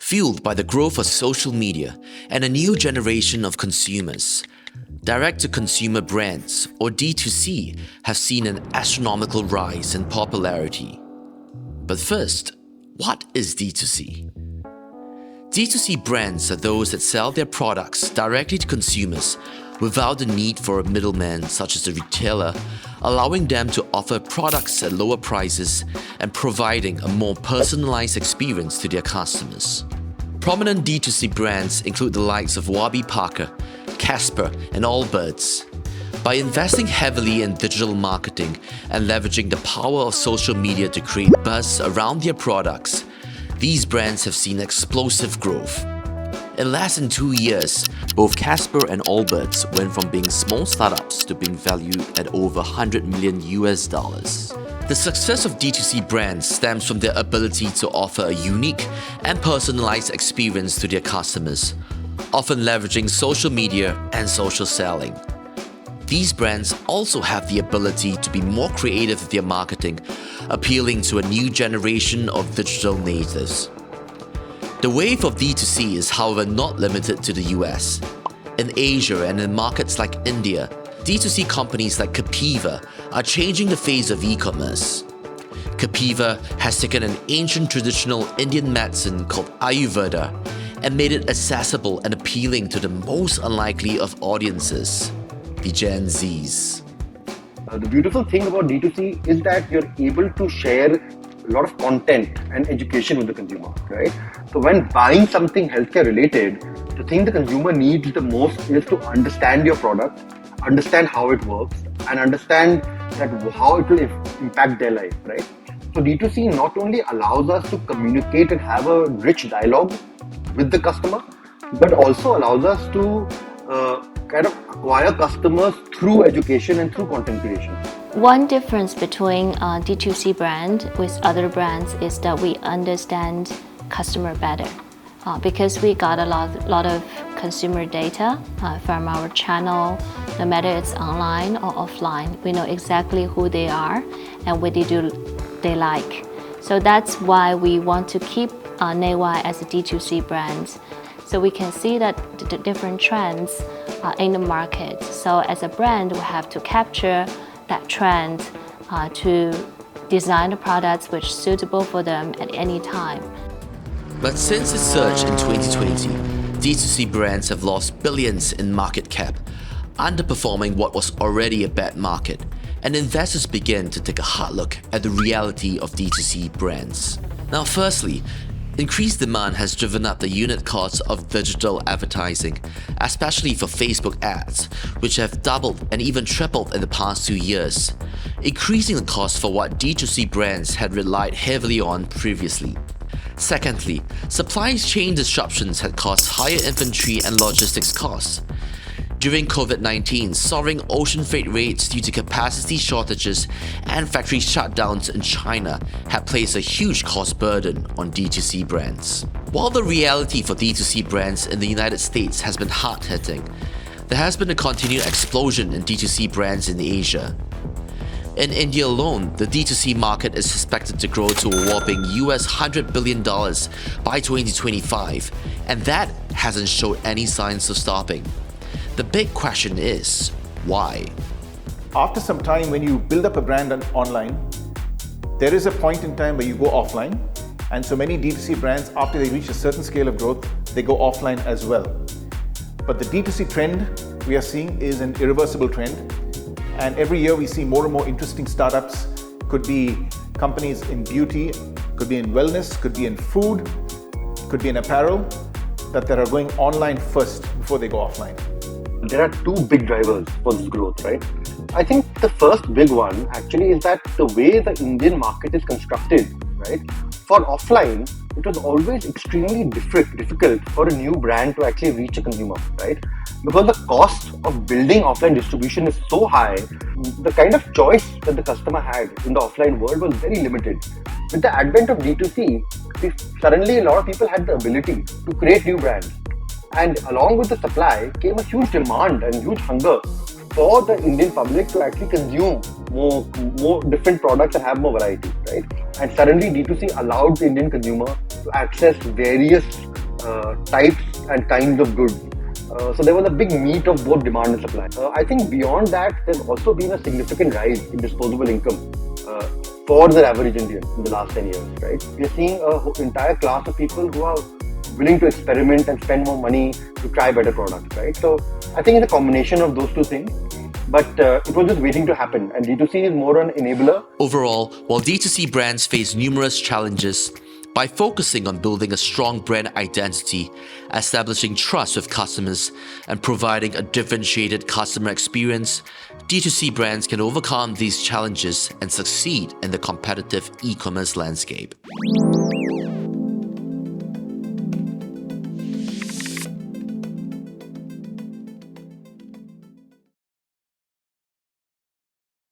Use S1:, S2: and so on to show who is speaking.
S1: Fueled by the growth of social media and a new generation of consumers, direct-to-consumer brands, or D2C, have seen an astronomical rise in popularity. But first, what is D2C? D2C brands are those that sell their products directly to consumers without the need for a middleman such as a retailer, allowing them to offer products at lower prices and providing a more personalized experience to their customers. Prominent D2C brands include the likes of Warby Parker, Casper, and Allbirds. By investing heavily in digital marketing and leveraging the power of social media to create buzz around their products, these brands have seen explosive growth. In less than 2 years, both Casper and Allbirds went from being small startups to being valued at over $100 million. The success of D2C brands stems from their ability to offer a unique and personalized experience to their customers, often leveraging social media and social selling. These brands also have the ability to be more creative with their marketing, appealing to a new generation of digital natives. The wave of D2C is, however, not limited to the US. In Asia and in markets like India, D2C companies like Kapiva are changing the face of e-commerce. Kapiva has taken an ancient traditional Indian medicine called Ayurveda and made it accessible and appealing to the most unlikely of audiences, the Gen Zs.
S2: The beautiful thing about D2C is that you're able to share a lot of content and education with the consumer, right? So when buying something healthcare related, the thing the consumer needs the most is to understand your product, understand how it works, and understand that how it will impact their life, right? So D2C not only allows us to communicate and have a rich dialogue with the customer, but also allows us to kind of acquire customers through education and through content creation.
S3: One difference between D2C brand with other brands is that we understand customer better because we got a lot of consumer data from our channel, no matter it's online or offline. We know exactly who they are and what they like. So that's why we want to keep NEIWAI as a D2C brand. So we can see that the different trends in the market. So as a brand, we have to capture that trend to design the products which are suitable for them at any time.
S1: But since its surge in 2020, D2C brands have lost billions in market cap, underperforming what was already a bad market, and investors begin to take a hard look at the reality of D2C brands. Now, firstly, increased demand has driven up the unit costs of digital advertising, especially for Facebook ads, which have doubled and even tripled in the past 2 years, increasing the cost for what D2C brands had relied heavily on previously. Secondly, supply chain disruptions had caused higher inventory and logistics costs. During COVID-19, soaring ocean freight rates due to capacity shortages and factory shutdowns in China have placed a huge cost burden on D2C brands. While the reality for D2C brands in the United States has been hard-hitting, there has been a continued explosion in D2C brands in Asia. In India alone, the D2C market is expected to grow to a whopping US $100 billion by 2025, and that hasn't showed any signs of stopping. The big question is, why?
S4: After some time, when you build up a brand online, there is a point in time where you go offline. And so many D2C brands, after they reach a certain scale of growth, they go offline as well. But the D2C trend we are seeing is an irreversible trend. And every year we see more and more interesting startups. Could be companies in beauty, could be in wellness, could be in food, could be in apparel, that are going online first before they go offline.
S2: There are two big drivers for this growth, right? I think the first big one actually is that the way the Indian market is constructed, right? For offline, it was always extremely difficult for a new brand to actually reach a consumer, right? Because the cost of building offline distribution is so high, the kind of choice that the customer had in the offline world was very limited. With the advent of D2C, suddenly a lot of people had the ability to create new brands. And along with the supply came a huge demand and huge hunger for the Indian public to actually consume more different products and have more variety, right? And suddenly D2C allowed the Indian consumer to access various types and kinds of goods. So there was a big meet of both demand and supply. I think beyond that, there's also been a significant rise in disposable income for the average Indian in the last 10 years, right? We're seeing an entire class of people who are willing to experiment and spend more money to try better products, right? So I think it's a combination of those two things, but it was just waiting to happen, and D2C is more an enabler.
S1: Overall, while D2C brands face numerous challenges, by focusing on building a strong brand identity, establishing trust with customers, and providing a differentiated customer experience, D2C brands can overcome these challenges and succeed in the competitive e-commerce landscape.